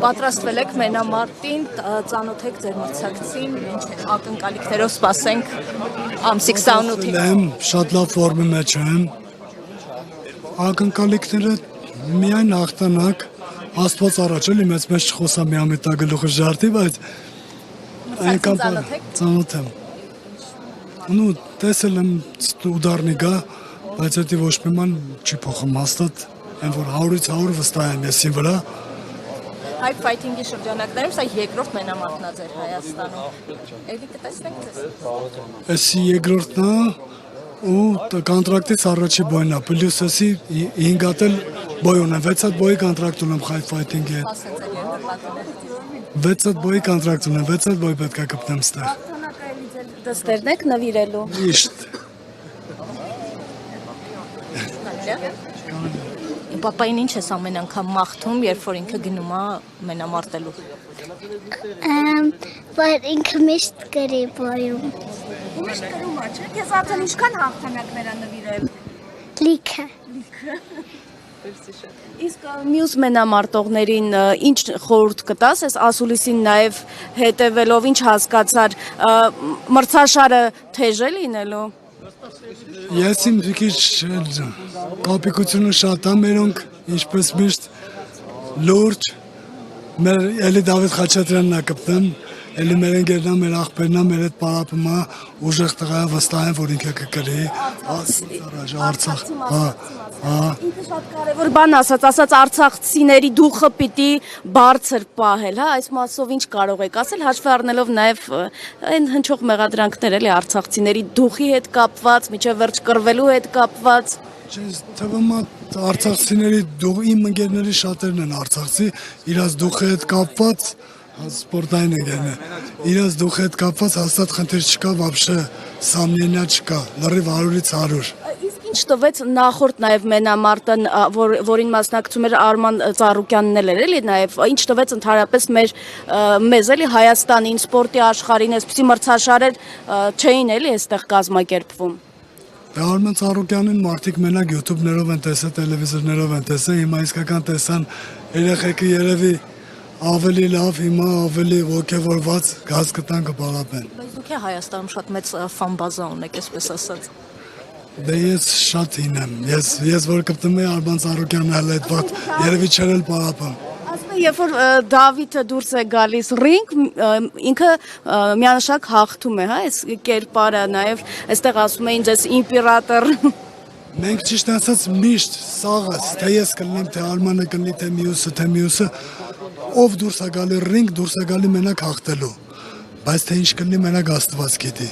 Պատրաստվել եք մենամարտին, ծանոթ եք ձեր մրցակցին, ինչ ակնկալիքներով սպասենք ամսի 28-ին։ Եմ շատ լավ ֆորմի մեջ եմ։ Ակնկալիքները միայն հաղթանակ, Աստված առաջ էլի մեծ չխոսա մի ամետագլուխը ժարտի, բայց Մրցակցին ծանոթ եք։ ծանոթ եմ։ Ну, տեսել եմ ուդարնի գա, բայց դա ոչ մի ման չի փոխում հաստատ, այն որ 100-ից 100 վստահ եմ եսին վրա։ Hype Fighting-ի շրջանակներում սա երկրորդ մենամարտն է ձեր Հայաստանում։ Էլի կտեսնենք ձեզ։ Էսի երկրորդն է ու կոնտրակտից առաջի բոյն է, պլյուս էսի 5 հատ էլ բոյ ունեմ, 6 հատ բոյի կոնտրակտ ունեմ Hype Fighting-ի հետ։ Ասենց էլ երկրորդն։ 6 հատ բոյի կոնտրակտ ունեմ, 6 հատ բոյ պետք է կպնեմ ստեղ։ Հաղթանակը էլի ձեր դստերն եք նվիրելու։ Միշտ։ Պապային ինչ ես ամեն անգամ մաղթում, երբ որ ինքը գնում է մենամարտելու։ Որ ինքը միշտ գրի բոյում։ Միշտ գրում է, չէ՞։ Քեզ արդեն ինչքան հաղթանակներ ա նվիրել։ Լիքը։ Իսկ մյուս մենամարտողներին ինչ խորհուրդ կտաս, այս ասուլիսին նաև հետևելով ինչ հասկացար, մրցաշարը թեժ է լինելու։ Ես իմ մի քիչ կապիկությունը շատ եմ մերոնք, ինչպես միշտ լուրջ, մեր էլի Դավիթ Խաչատրյանն է կպտեմ, էլի մեր ընկերն է, մեր աղբերն է, մեր հետ պարապում է, ուժեղ տղա է, վստահ եմ, որ ինքը կկրի, Արցախ, Ինքը շատ կարևոր բան ասաց արցախցիների դուխը պիտի բարձր պահել, հա, այս մասով ինչ կարող եք ասել, հաշվի առնելով նաև այն հնչող մեղադրանքներ էլի արցախցիների դուխի հետ կապված, միջև վերջ կռվելու հետ կապված։ Չես թվում է արցախցիների իմ ընկերների շատերն են արցախցի, իրաց դուխի հետ կապված, սպորտային ընկերն է, իրաց դուխի հետ կապված հաստատ խնդիր չկա, վաբշե սամնենյա չկա, լրիվ 100-ից 100։ Իսկ ինչ տվեց նախորդ նաև մենամարտն, որին մասնակցում էր Արման Ծառուկյանն էր էլի նաև, ինչ տվեց ընդհանրապես մեզ էլի Հայաստանին, սպորտի աշխարհին, այսպիսի մրցաշարեր չէին էլի այստեղ կազմակերպվում։ Արման Ծառուկյանին մարդիկ մենակ YouTube-ներով են տեսել, տելևիզորներով են տեսել, հիմա իսկական տեսան երեխեքը երևի ավելի լավ, հիմա ավելի ոգևորված գազ կտան կպարապեն։ Բայց դուք է Հայաստանում շատ մեծ ֆան բազա ունեք, այսպես ասած։ Դե ես շատ հին եմ, ես որ կպտում եմ Արման Ծառուկյանն էլ այդ վատ, երևի չեր էլ պարապեմ։ Ասում եմ, երբ որ Դավիթը դուրս է գալիս ռինգ, ինքը միանշակ հաղթում է, հա, այս կերպարը, նաև այստեղ ասում էին ձեզ իմպերատոր։ Մենք ճիշտ ասած միշտ սաղս, թե ես կլինեմ, թե Արմանը կլինի, թե մյուսը, ով դուրս է գալի ռինգ, դուրս է գալի մենակ հաղթելու, բայց թե ինչ կլինի մենակ Աստված գիտի։